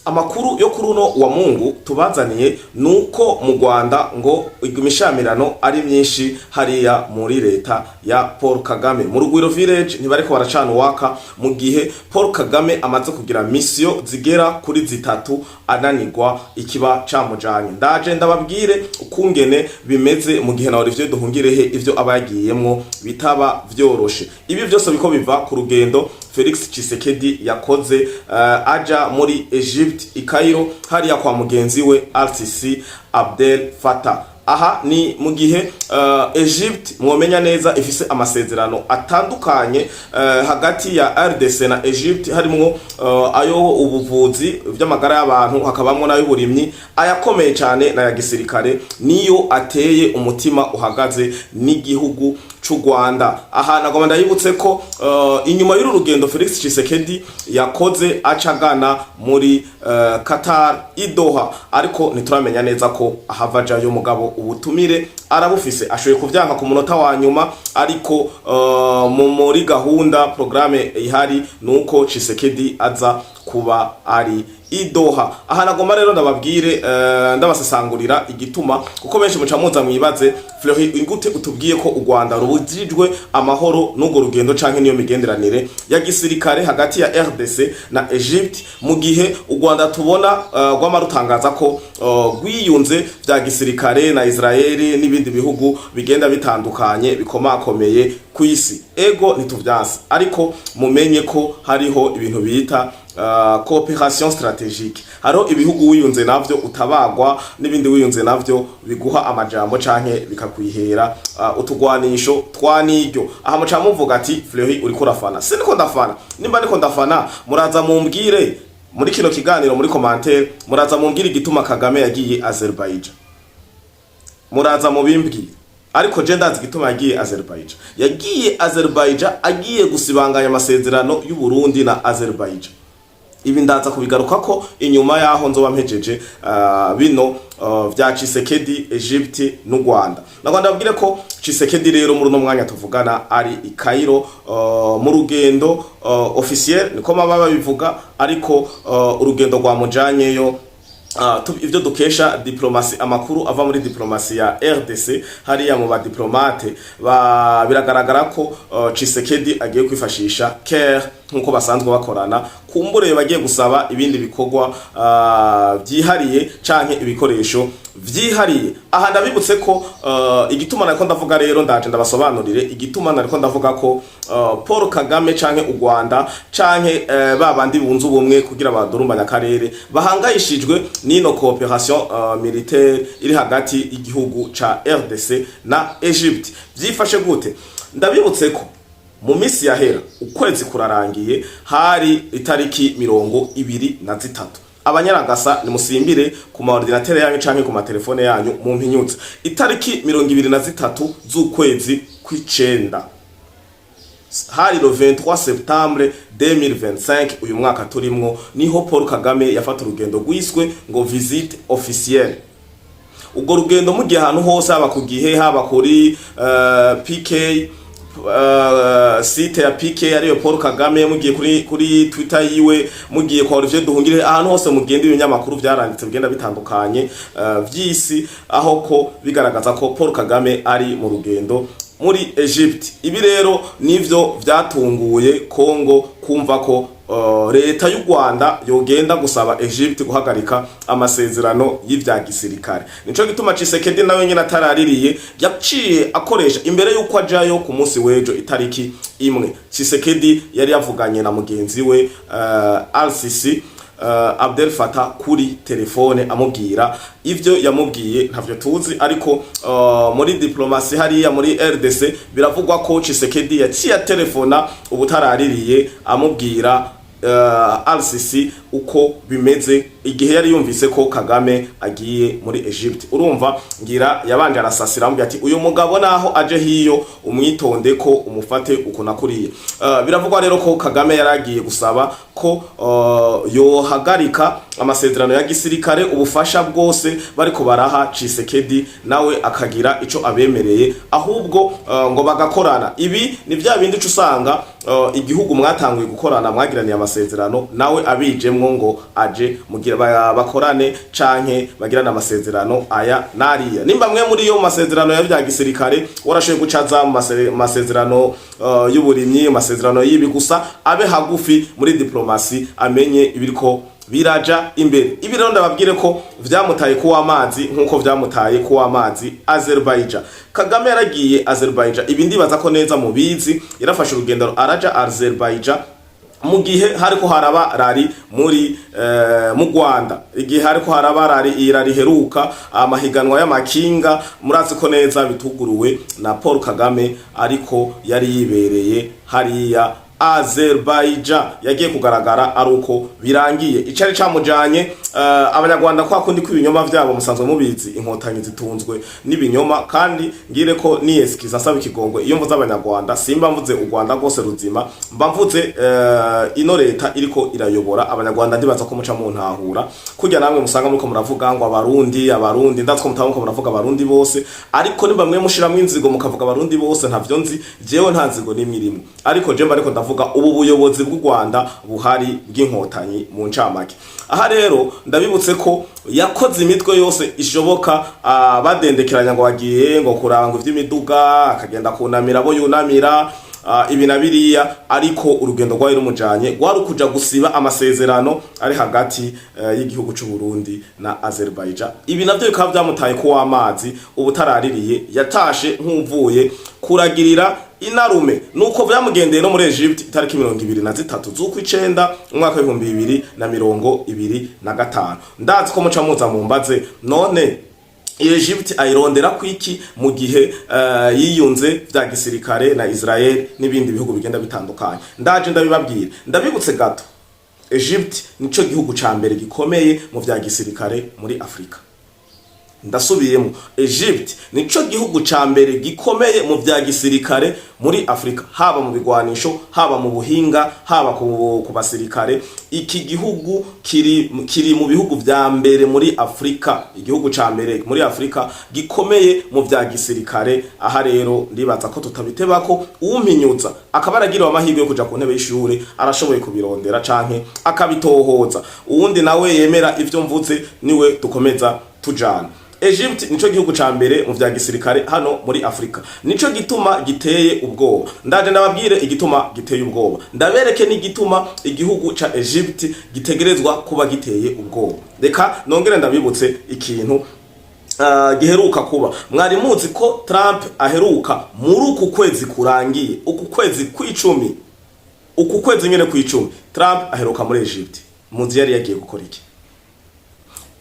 Amakuru yo kuri uno wa Mungu tubazaniye nuko mu Rwanda ngo imishamirano ari myinshi hariya muri leta ya Paul Kagame mu Rugwiro village ntibariko baracana waka mu gihe Paul Kagame amaze kugira mission zigera kuri zitatu ananirwa ikiba camujanye. Ndaje ndababwire ukungene bimeze mu gihe na Olivier Duhungirehe ivyo abagiyemwo bitaba vyoroshe. Ibi byose biko biva ku rugendo Felix Tshisekedi yakoze aja muri Egypt i Cairo hariya kwa mugenzi we RCC Abdel Fattah. Aha ni mu gihe Egypt mwomenya neza ifise amasezerano atandukanye hagati ya RDC na Egypt harimo ayo ubuvuzi vy'amagara y'abantu hakabamwo nayo burimyi ayakomeye cyane na ya gisirikare niyo ateye umutima uhagaze n'igihugu c'u Rwanda. Aha nagomba ndayibutse ko inyuma y'uru rugendo Felix Tshisekedi yakoze acagana muri Qatar i Doha, ariko nituramenya neza ko ahava jayo mugabo ubutumire arabufise ashoboye kuvyanka ku munota wa nyuma, ariko muri gahunda programme ihari nuko Tshisekedi aza kuba ari i Doha. Aha nagomba rero ndababwire ndabasesangurira igituma kuko benshi mucamuza mwibaze Fleury ingute utubwiye ko u Rwanda rubujijwe amahoro n'ugo rugendo canke niyo migenderanire ya gisirikare hagati ya RDC na Egypt mu gihe u Rwanda tubona rw'amarutangaza ko gwiyunze bya gisirikare na Israeli n'ibindi bihugu bigenda bitandukanye bikomakomeye ku isi. Ego nituvyanse, ariko mumenye ko hariho ibintu bita coopération stratégique. Haro ibihugu wiyunze navyo utabagwa n'ibindi wiyunze navyo biguha amajambo canke bikakwihera utugwanisho twaniryo. Aha muca muvuga ati Fleury uriko rafana. Siniko ndafana. Nimba niko ndafana muraza mumbwire muri kino kiganiro muri commentaire, muraza mumbwire igituma Kagame yagiye Azerbaijan. Muraza mubimbwire. Ariko je ndazi gituma yagiye Azerbaijan. Yagiye Azerbaijan agiye gusibanganya amasezerano y'u Burundi na Azerbaijan. Ibi ndaza kubigaruka ko inyuma yaho nzoba mpejeje bino vya Tshisekedi, Egypt n'u Rwanda. Nagomba ndabwire ko Tshisekedi rero muri no mwanya tuvugana ari i Cairo mu rugendo officiel niko mababa bivuga, ariko urugendo rwa mujanyeyo ivyo dukesha diplomasi, amakuru ava muri diplomasi ya RDC hariya mu ba diplomate biragaragara ko Tshisekedi agiye kwifashisha care nkuko basanzwe bakorana, kumbure bagiye gusaba ibindi bikorwa byihariye canke ibikoresho vyihariye. Aha ndabibutse ko igituma nariko ndavuga rero ndaje ndabasobanurire igituma nariko ndavuga ko Paul Kagame canke u Rwanda canke babandi bunze ubumwe kugira badurumbanya akarere bahangayishijwe nino coopération militaire iri hagati y'igihugu ca RDC na Egypt. Vyifashe gute? Ndabibutse ko mu misi yahera ukwezi kurarangiye hari itariki 23 abanyaragasa ni musimbire ku ma ordinateur yanyu canke ku ma telefone yanyu mu mpinyutse itariki 23 z'ukwezi kw'icenda hari le 23 septembre 2025 uyu mwaka turimwo niho Paul Kagame yafata urugendo rwiswe ngo visite officielle. Ubwo rugendo mu gihe ahantu hose haba ku gihe haba kuri PK site ya PK ariyo Paul Kagame mugiye kuri Twitter yiwe mugiye kwa Olivier Duhungirehe ahantu hose mugenda ibinyamakuru byaranditse bigenda bitandukanye vy'isi aho ko bigaragaza ko Paul Kagame ari mu rugendo muri Egypt. Ibi rero nivyo vyatunguye Kongo kumva ko leta y'u Rwanda yogenda gusaba Egypt guhagarika amasezerano y'ivya gisirikare. Nico gituma Tshisekedi nawe nyine ataraririye yaciye akoresha imbere yuko ajayo ku munsi wejo itariki imwe. Tshisekedi yari yavuganye na mugenzi we RCC Abdel Fattah kuri telefone amubwira ivyo yamubwiye ntavyo tuzi, ariko muri diplomasi hariya muri RDC biravugwa ko Tshisekedi yaciye telefona ubutaraririye amubwira RCC uko bimeze igihe yari yumvise ko Kagame agiye muri Egypt. Urumva ngira yabanje arasasira amubwira ati uyu mugabo naho aje hiyo umwitonde ko umufate uko nakuriye. Biravugwa rero ko Kagame yaragiye gusaba ko yohagarika amasezerano ya gisirikare ubufasha bwose bariko baraha Tshisekedi nawe akagira ico abemereye, ahubwo ngo bagakorana. Ibi ni vya bindi usanga igihugu mwatanguye gukorana mwagiraniye amasezerano nawe abijemwo yinjiremwo ngo aje mugira bakorane canke bagirana amasezerano aya nariya. Nimba mwe muri yo masezerano ya vya gisirikare warashoye gucaza mu masezerano y'uburimyi, amasezerano y'ibi gusa abe hagufi muri diplomasi amenye ibiriko biraja imbere. Ibi rero ndababwire ko vyamutaye ku amazi nkuko vyamutaye ku amazi Azerbaijan. Kagame yaragiye Azerbaijan, ibi ndibaza ko neza mubizi, yarafashe urugendo araja Azerbaijan mu gihe hariko haraba rari muri mu Rwanda, igihe hariko haraba rari irari heruka amahiganwa y'amakinga, murazi ko neza bituguruwe na Paul Kagame, ariko yari yibereye hariya Azerbaijan. Yagiye kugaragara ari uko birangiye. Icari camujanye abanyarwanda kwa kundi kw'ibinyoma vyabo musanzwe mubizi, inkotanyi zitunzwe n'ibinyoma, kandi ngire ko ni eskiza asaba ikigongwe iyo mvuze abanyarwanda simba mvuze u Rwanda rwose ruzima, mba mvuze ino leta iriko irayobora abanyarwanda. Ndibaza ko muca mu ntahura kujya namwe musanga muriko muravuga ngo abarundi ndatwo mutavuga muravuga abarundi bose, ariko nimba mwe mushiramwe inzigo mukavuga abarundi bose ntavyo nzi jewe, nta nzigo n'imwe, ariko je mbariko ndavuga ubu buyobozi bw'u Rwanda buhari bw'inkotanyi mu ncamake. Aha rero ndabibutse ko yakoze imitwe yose ishoboka, badendekeranya ngo bagiye ngo kuranga ivy'imiduga, akagenda kunamira abo yunamira ibi na biriya, ariko urugendo rwari rumujanye rwari kuja gusiba amasezerano ari hagati y'igihugu c'u Burundi na Azerbaijan. Ibi navyo bikaba vyamutaye ku amazi, ubutaraririye yatashe nk'uvuye kuragirira inarume. Nuko vyamugendeye no muri Egypt itariki 23 z'ukwicenda umwaka wa 2025. Ndazi ko muca muza mumbaze none Egypt ayirondera kwiki mu gihe yiyunze vya gisirikare na Israel n'ibindi bihugu bigenda bitandukanye. Ndaje ndabibabwira, ndabibutse gato, Egypt nico gihugu ca mbere gikomeye mu vya gisirikare muri Afrika. Ndasubiyemo, Egypt nico gihugu ca mbere gikomeye mu vya gisirikare muri Afrika, haba mu bigwanisho, haba mu buhinga, haba ku basirikare. Iki gihugu kiri mu bihugu vya mbere muri Afrika, igihugu ca mbere muri Afrika gikomeye mu vya gisirikare. Aha rero ndibaza ko tutabitebako, umpinyutsa akabaragira amahirwe yo kuja ku ntebe y'ishure arashoboye kubirondera canke akabitohoza. Uwundi nawe yemera ivyo mvuze niwe dukomeza tujana. Egypt nico gihugu ca mbere mu vya gisirikare hano muri Afrika, nico gituma giteye ubwoba. Ndaje ndababwire igituma giteye ubwoba, ndabereke n'igituma igihugu ca Egypt gitegerezwa kuba giteye ubwoba. Reka nongere ndabibutse ikintu giheruka kuba. Mwari muzi ko Trump aheruka muri uku kwezi kurangiye, uku kwezi kw'icumi, uku kwezi nyene kw'icumi, Trump aheruka muri Egypt. Muzi yari yagiye gukora iki?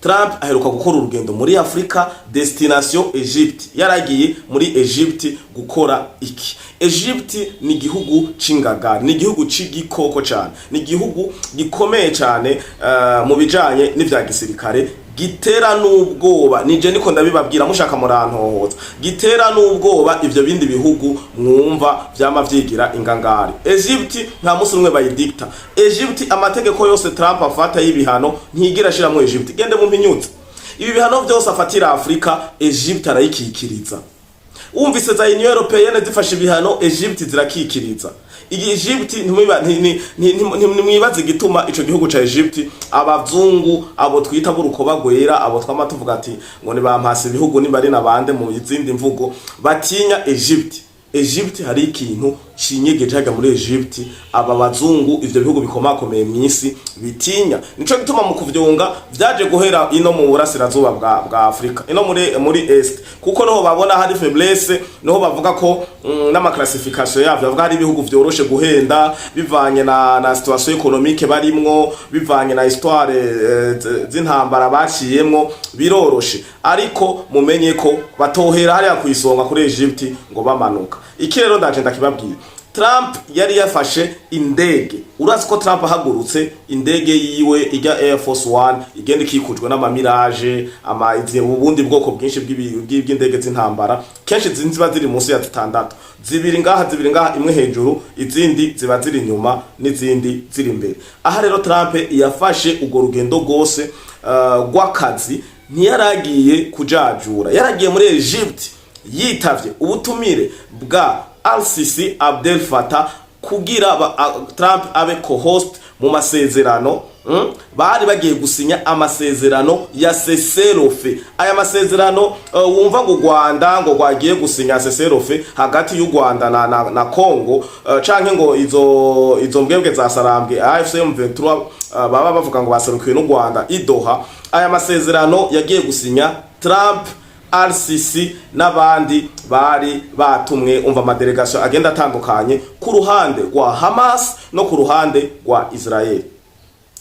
Trump aheruka gukora urugendo muri Afrika, destination Egypt. Yaragiye muri Egypt gukora iki? Egypt ni igihugu c'ingagari, ni igihugu c'igikoko cyane, ni igihugu gikomeye cyane mu bijanye n'ivya gisirikare, gitera n'ubwoba. Nije niko ndabibabwira mushaka murantohoza, gitera n'ubwoba ivyo bindi bihugu mwumva vyama vyigira ingangari. Egypt nta musi umwe bayidikta. Egypt amategeko yose Trump afata y'ibihano ntigira shira mu Egypt. Gende mu mpinyutse ibi bihano vyose afatira Afrika, Egypt arayikikiriza. Umvise za Union Européenne zifashe ibihano, Egypt zirakikiriza. Egypt ntimwibaze gituma ico gihugu ca Egypt abazungu abo twita burukoba gwera, abo twama tuvuga ati ngo ni bampasa ibihugu nimbari nabande mu izindi mvugo batinya Egypt. Egypt hari ikintu cinyegeje haga muri Egypt, aba bazungu ivyo bihugu bikomakomeye mw'isi bitinya. Nico gituma mu kuvyonga vyaje guhera ino mu burasirazuba bwa Afrika, ino muri Est, kuko noho babona hari faiblesse, noho bavuga ko n'ama classification yavyo bavuga hari ibihugu vyoroshe guhenda bivanye na situation économique barimwo, bivanye na histoire z'intambara baciyemwo, biroroshe. Ariko mumenye ko batohera hariya kwisonga kuri Egypt ngo bamanuka. Iki rero ndaje ndakibabwira, Trump yari yafashe indege. Urazi ko Trump ahagurutse indege yiwe ijya Air Force One igenda ikikujwe n'ama Mirage, ubundi bwoko bwinshi bw'indege z'intambara, kenshi ziba ziri munsi ya 6, zibiri ngaha imwe hejuru, izindi ziba ziri inyuma n'izindi ziri imbere. Aha rero Trump yafashe ugo rugendo gose gw'akazi, ntiyaragiye kujajura, yaragiye muri Egypt yitavye ubutumire bwa Al-Sisi Abdel Fattah kugira Trump abe co-host mu masezerano bari bagiye gusinya amasezerano ya seserofe. Aya masezerano wumva ngo Rwanda ngo rwagiye gusinya seserofe hagati y'u Rwanda na Congo, canke ngo izo mbwebwe za Sarambwe AFC M23 baba bavuga ngo baserukiwe n'u Rwanda idoha. Aya masezerano yagiye gusinya Trump, RCC n'abandi bari batumwe, umva amadelegation agenda atandukanye ku ruhande rwa Hamas no ku ruhande rwa Israel.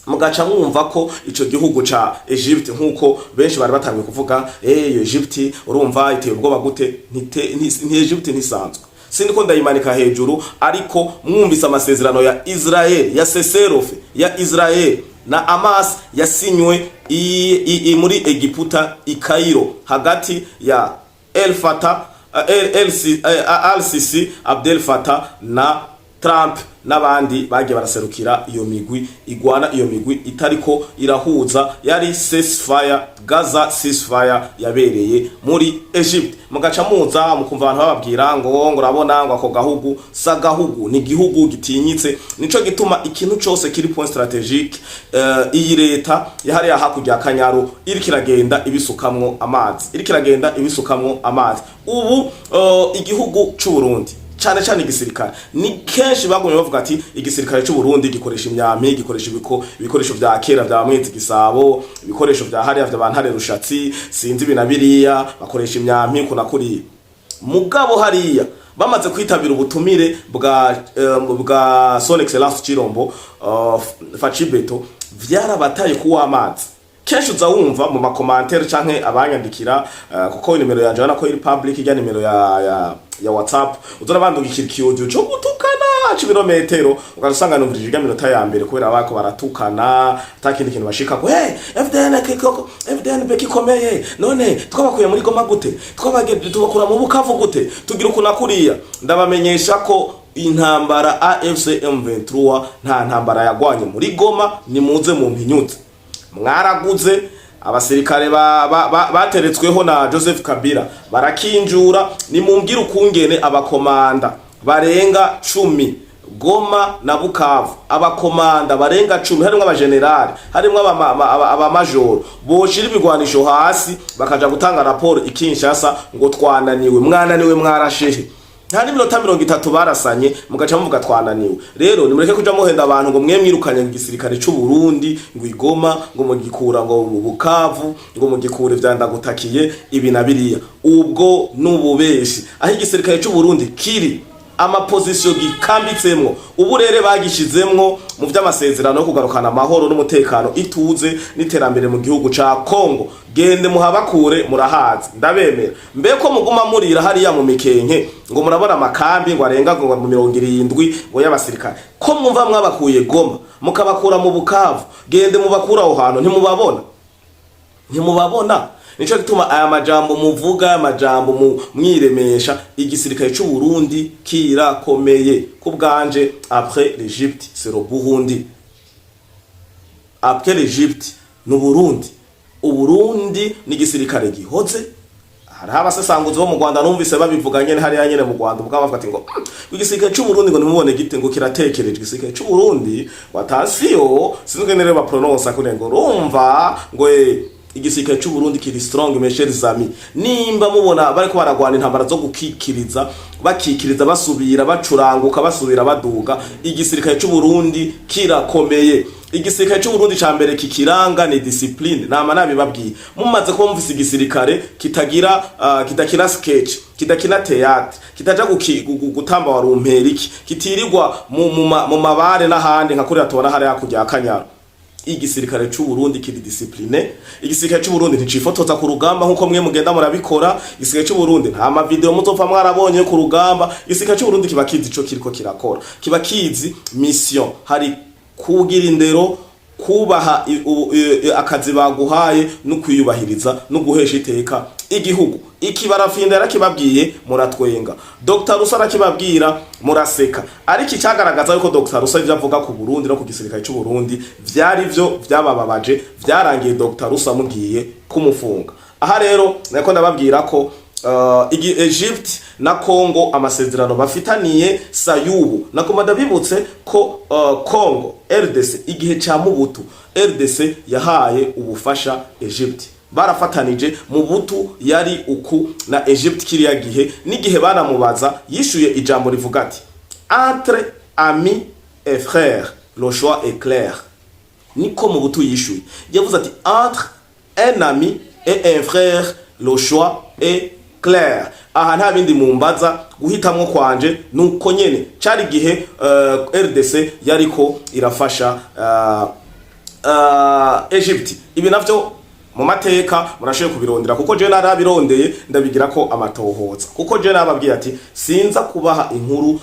Mugaca mwumva ko ico gihugu ca Egypt nkuko benshi bari batangiye kuvuga Egypt urumva iteye ubwoba gute, ni Egypt ntisanzwe. Siniko ndayimanika hejuru, ariko mwumvise amasezerano ya Israel ya seserofe ya Israel na Hamas yasinywe muri Egiputa i Cairo hagati ya al-Sisi Abdel Fattah na Trump n'abandi bagiye baraserukira iyo migwi igwana, iyo migwi itariko irahuza, yari ceasefire, Gaza ceasefire yabereye muri Egypt. Mugaca muza mukumva abantu bababwira ngo urabona ngo ako gahugu sagahugu ni gihugu gitinyitse. Nico gituma ikintu cyose kiri point strategique iyi leta yahari hakurya Kanyaru iri kiragenda ibisukamwo amazi, ubu igihugu cy'u Burundi cyane cyane igisirikare ni kenshi bagumye bavuga ati igisirikare cy'u Burundi gikoresha imyami, gikoresha ibikoresho bya kera bya Mwezi Gisabo, ibikoresho bya hariya vya bantare rushatsi sinzi binabiriya, bakoresha imyami kunakuri. Mugabo hariya bamaze kwitabira ubutumire bwa Son Excellence Chirombo Facibeto, vyarabataye kuwa amazi. Kenshi uza wumva mu makomantere canke abanyandikira kuko nimero yanje bana ko iri public ijya nimero ya WhatsApp, uzora bandungikira ikiyodio cyo gutukana kibirometero, ugasanga numvirije ijya minota ya mbere kubera bako baratukana atakindi kintu bashika ko FDN beki komeye, none twabakuye muri Goma gute, twabageze tubakura mu Bukavu gute, tugira ukuna kuriya. Ndabamenyesha ko intambara AFC M23 nta ntambara yagwanye muri Goma, ni muze mu mpinyutse. Mwaraguze abasirikare bateretsweho na Joseph Kabila barakinjura, ni mumbwira ukungene abakomanda barenga 10 Goma na Bukavu, abakomanda barenga 10 harimo abagenerali, harimo abamajoro boshira ibigwanisho hasi bakaja gutanga raporo ikinshasa ngo twananiwe, mwananiwe mwarashehe. Hari minota 30 barasanye mugaca muvuga twananiwe. Rero nimureke kuja muhenda abantu ngo mwe mwirukanye igisirikare cy'u Burundi ngo Igoma ngo mugikura ngo Bukavu ngo mugikure vyandagutakiye ibi nabiriya. Ubwo nububeshi aho igisirikare cy'u Burundi kiri amaposition gikambitsemwo, uburere bagishizemwo mu vy'amasezerano yo kugarukana amahoro n'umutekano ituze n'iterambere mu gihugu ca Congo. Gende muhabakure murahazi ndabemera. Mbeko muguma murira hariya mu mikenke ngo murabona amakambi ngo arenga ngo mu 70 ngo y'abasirikare, ko mwumva mwabakuye Goma mukabakura mu Bukavu, gende mubakura aho hantu ntimubabona. Nico gituma aya majambo muvuga, amajambo mwiremesha, igisirikare cy'u Burundi kirakomeye ku bwanje. Après l'Egypte c'est le Burundi, après l'Egypte no Burundi. Uburundi ni gisirikare gihoze. Hari abasesanguzi bo mu Rwanda numvise babivuganye hariya nyene mu Rwanda, ubwo bavuga ati ngo igisirikare cy'u Burundi ngo nimubone gite ngo kiratekereje. Igisirikare cy'u Burundi watasiyo sinkenere ba prononce kuri ngo rumva ngo igisirikare cy'u Burundi kiri strong mes amis. Nimba mubona bariko baragwana intambara zo gukikiriza basubira bacuranguka basubira baduga, igisirikare cy'u Burundi kirakomeye. Igisirikare cy'u Burundi ca mbere kikiranga ni discipline. Nama nabibabwiye mumaze ko mvise igisirikare kitakira sketch, kitakina theatre, kitaja gutamba warumperiki, kitirirwa mu mabare n'ahandi nka kuri atubona hari yakujya Kanyaru. Igisirikare cy'u Burundi kiri discipline. Igisirikare cy'u Burundi nticifotoza ku rugamba nkuko mwe mugenda murabikora. Igisirikare cy'u Burundi nta ma video muzopfa mwarabonye ku rugamba. Igisirikare cy'u Burundi kiba kizi ico kiriko kirakora, kiba kizi mission, hari kugira indero, kubaha akazi baguhaye no kwiyubahiriza no guhesha iteka igihugu. Ikibarafinda yarakibabwiye muratwenga, Dr. Rusa arakibabwira muraseka, ariko icyagaragaza yuko Dr. Rusa ivyo avuga ku Burundi no ku gisirikare cy'u Burundi vyari vyo vyabababaje, vyarangiye Dr. Rusa mugiye kumufunga. Aha rero nako ndababwira ko Egypt na Congo amasezerano bafitaniye sayubu nako ndabibutse ko Congo RDC igihe ca Mobutu RDC yahaye ubufasha Egypt barafatanije Mobutu yari uku na Egypt kiriya gihe n'igihe banamubaza yishuye ijambo rivuga ati entre amis et frères le choix est clair niko Mobutu yishuye yavuze ati entre un ami et un frère le choix est clair aha nta bindi mumbaza guhitamwo kwanje nuko nyene cari gihe RDC yariko irafasha Egypt ibi navyo mu mateka murashoye kubirondera kuko je narabirondeye ndabigira ko amatohoza kuko je nababwiye ati sinza kubaha inkuru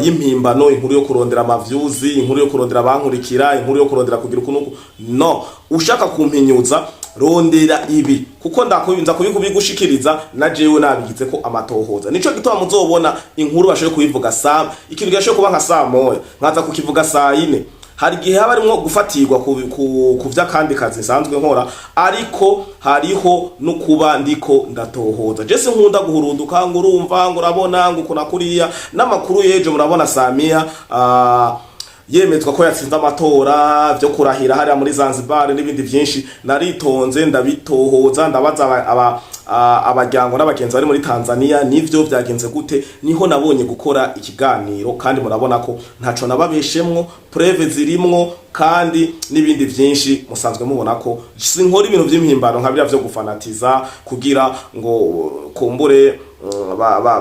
y'impimbano inkuru yo kurondera amavyuzi inkuru yo kurondera abankurikira inkuru yo kurondera kugira ukunuko no ushaka kumpinyuza rondera ibi kuko ndakubinza kubigushikiriza na jewe nabigize ko amatohoza nico gituma muzobona inkuru bashoye kubivuga saa ikintu gashoye kuba nka saa moya nkaza kukivuga saa 4 hari gihe haba arimo gufatirwa ku vy'akandi kazi sanzwe nkora ariko hariho no kuba ndiko ndatohoza je sinkunda guhurunduka ngo urumva ngo urabona ngo kuna kuriya n'amakuru yeje murabona Samia yemezwa ko yatsinze amatora byo kurahira hariya muri Zanzibar n'ibindi byinshi naritonze ndabitohoza ndabaza abajyango n'abagenzi bari muri Tanzania nivyo byagenze gute niho nabonye gukora ikiganiro kandi murabona ko ntaco nababeshemwo preve zirimwo kandi n'ibindi byinshi musanzwe mubona ko sinkora ibintu by'impimbano nka bya byo gufanatiza kugira ngo kumbure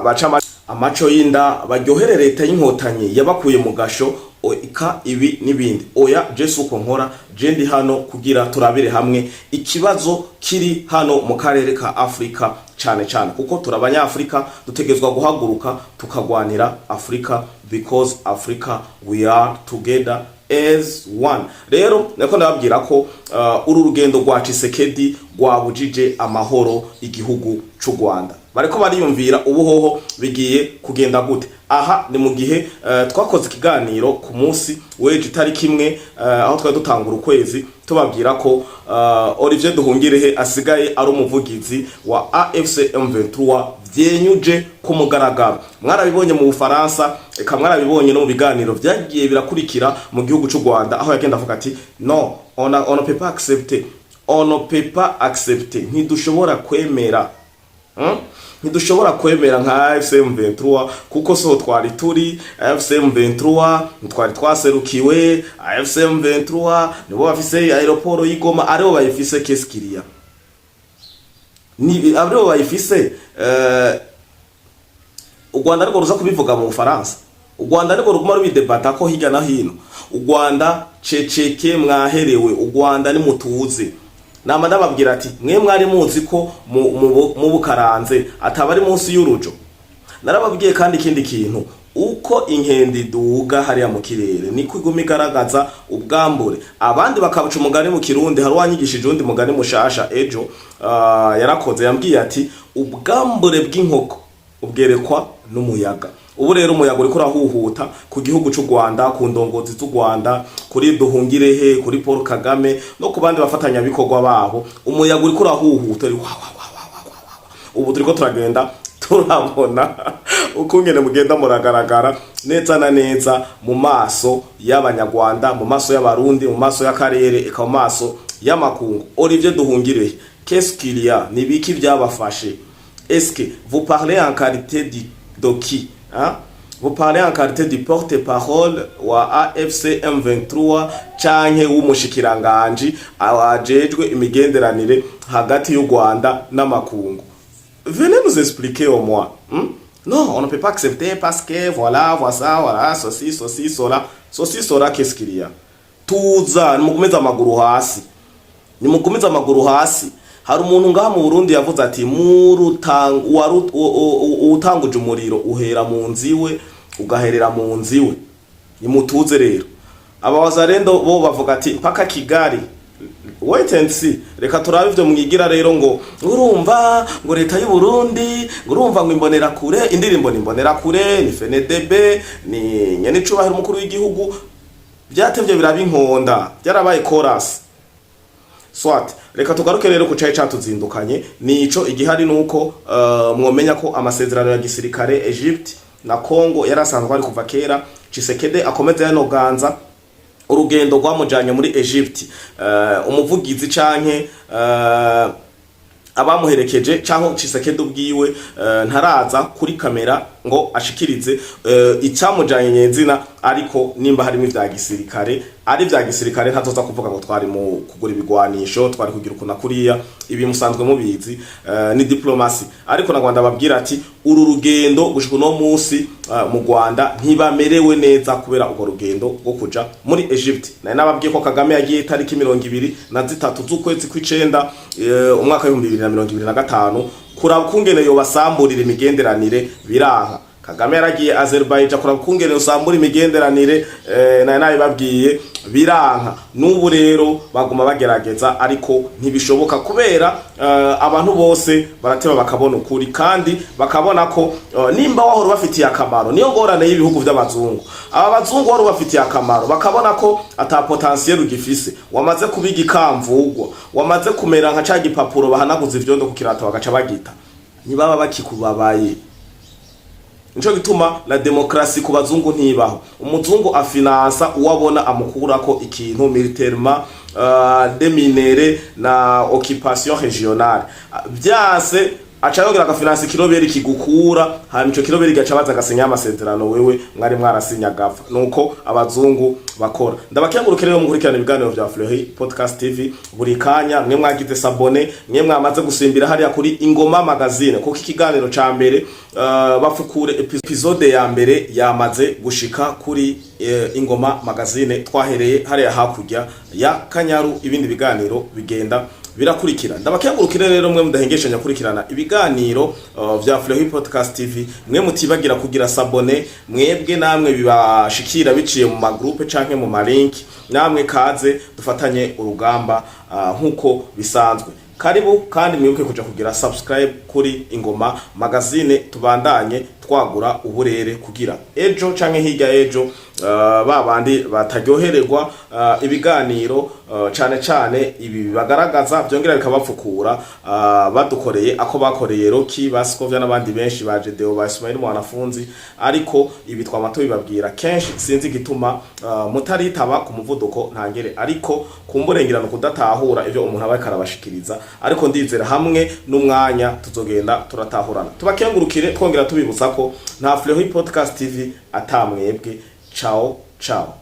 baca amaco y'inda baryohere leta y'inkotanyi yabakuye mu gasho oika ibi nibindi oya Jesu uko nkora je ndi hano kugira turabire hamwe ikibazo kiri hano mu karere ka Afrika cyane kuko turabanya Afrika dutegezwa guhaguruka tukagwanira Afrika because Africa we are together as one. Rero nako nababwira ko uru rugendo rwa Tshisekedi rwabujije amahoro igihugu cy'u Rwanda bariko bariyumvira ubuhoho bigiye kugenda gute aha ni mu gihe twakoze ikiganiro ku munsi weje itariki imwe aho twari dutangura ukwezi tubabwira ko Olivier Nduhungirehe asigaye ari umuvugizi wa AFC M23 vyenyuje ku mugaragaro mwarabibonye mu Bufaransa eka mwarabibonye no mu biganiro vyagiye birakurikira mu gihugu cy'u Rwanda aho yagenda avuga ati no on ne peut pas accepter ntidushobora kwemera ntidushobora kwemera nka AFC M23 kuko so twari turi AFC M23 twari twaserukiwe AFC M23 nibo bafise aeroport y'Igoma aribo bayifise keskiria ni aribo bayifise u Rwanda rwo ruza kubivuga mu Bufaransa u Rwanda rwo ruguma rubidebata ko hirya na hino u Rwanda ceceke mwaherewe u Rwanda ni mutuze nama ndababwira ati mwe mwari muzi ko mu Bukaranze atabari munsi y'urujo narababwiye kandi ikindi kintu uko inkendi duga hariya mu kirere niko iguma igaragaza ubwambure abandi bakabuca umugani mu Kirundi hari wanyigishije undi mugani mushasha ejo yarakoze yambwiye ati ubwambure bw'inkoko ubwerekwa n'umuyaga ubu rero umuyaga uri kurahuhuta ku gihugu cy'u Rwanda ku ndongozi z'u Rwanda kuri Nduhungirehe kuri Paul Kagame no ku bandi bafatanya bikorwa babo umuyaga uri kurahuhuta ubu turiko turagenda turabona ukungene mugenda muragaragara neza na neza mu maso y'abanyarwanda mu maso y'abarundi mu maso y'akarere eka mu maso y'amakungu Olivier Nduhungirehe qu'est-ce qu'il y a ni biki byabafashe est-ce que vous parlez en qualité de qui hein? Vous parlez en qualité du porte-parole wa AFC M23 canke w'umushikiranganji awajejwe imigenderanire hagati y'u Rwanda n'amakungu. Venez nous expliquer au moins. Non, on ne peut pas accepter parce que voilà, ceci, cela, qu'est-ce qu'il y a? Tuza, nimukomeza amaguru hasi. Nimukomeza amaguru hasi. Hari umuntu ngaha mu Burundi yavuze ati utanguje umuriro uhera mu nziwe ugaherera mu nziwe nimutuze rero abawazarendo bo bavuga ati paka Kigali wait and see reka turabe ivyo mwigira rero ngo urumva ngo leta y'u Burundi ngo urumva ngo imbonera kure indirimbo nimbonera kure ni FNDB ni nyene cubahira umukuru w'igihugu byatevye biraba inkonda byarabaye chorus Swat, reka tugaruke rero ku cyayi catuzindukanye nico igihari nuko mwomenya ko amasezerano ya gisirikare Egypt na Congo yarasanzwe ari kuva kera. Tshisekedi akomeza yanoganza urugendo rwamujanye muri Egypt, umuvugizi canke abamuherekeje canke Tshisekedi ubwiwe ntaraza kuri kamera ngo ashikirize icyamujanye nyezina, ariko nimba harimo ivya gisirikare ari vya gisirikare ntatoza kuvuga ngo twari mu kugura ibigwanisho, twari kugira ukuna kuriya, ibi musanzwe mubizi ni diplomasi. Ariko na Rwanda babwira ati uru rugendo gushika no munsi mu Rwanda ntibamerewe neza kubera ugo rugendo rwo kuja muri Egypt. Naye nababwiye ko Kagame yagiye tariki 23 z'ukwezi kw'icenda umwaka wa 2025 kuraba kungene yo basamburira imigenderanire biranka. Kagame yaragiye Azerbaijan kuraba kungene usambura imigenderanire naye babwiye biranka. N'ubu rero baguma bagerageza ariko ntibishoboka kubera abantu bose barateba bakabona ukuri kandi bakabona ko nimba wahora bafitiye akamaro, niyo ngorane y'ibihugu by'abazungu. Aba bazungu wari bafitiye akamaro bakabona ko ata potentiel ugifise, wamaze kubiga ikamvugwa, wamaze kumera nka ca gipapuro bahanaguza ivyondo ku kirato bagaca bagita, ntibaba bakikubabaye. Nico gituma la demokrasi ku bazungu ntibaho. Umuzungu afinansa uwabona amukurako ikintu militairement deminere na occupation régionale byase acayongera akafinansa kiroberi kigukura, hanyuma ico kiroberi gacabaza gasenya amasezerano wewe mwari mwarasinya gapfa. Nuko abazungu bakora. Ndabakengurukire rero mukurikirana ibiganiro vya Fleury Podcast TV buri kanya. Mwe mwagize sabone, mwe mwamaze gusimbira hariya kuri Ingoma Magazine kuko ikiganiro ca mbere bafukure episode ya mbere yamaze gushika kuri Ingoma Magazine. Twahereye hariya hakurya ya Kanyaru, ibindi biganiro bigenda birakurikira. Ndabakengurukire rero mwe mudahengeshanya kurikirana ibiganiro vya Fleury Podcast TV. Mwe mutibagira kugira sabone, mwebwe namwe bibashikira biciye mu magroupe canke mu malink, namwe kaze dufatanye urugamba nkuko bisanzwe. Karibu kandi mwibuke kuja kugira subscribe kuri Ingoma Magazine, tubandanye twagura uburere kugira ejo canke hirya ejo babandi bataryohererwa ibiganiro cane ibi bagaragaza byongera bikabapfukura badukoreye ako bakoreye Roki Baskovya n'abandi benshi baje Deo ba Ismail mwanafunzi. Ariko ibi twamato bibabwira kenshi sinzi gituma mutaritaba ku muvuduko ntangere, ariko kumburengerano kudatahura ivyo umuntu aba karabashikiriza. Ariko ndizera hamwe n'umwanya tuzogenda turatahurana. Tubakengurukire twongera tubibutsa ko nta Fleury Podcast TV atamwebwe. Ciao ciao.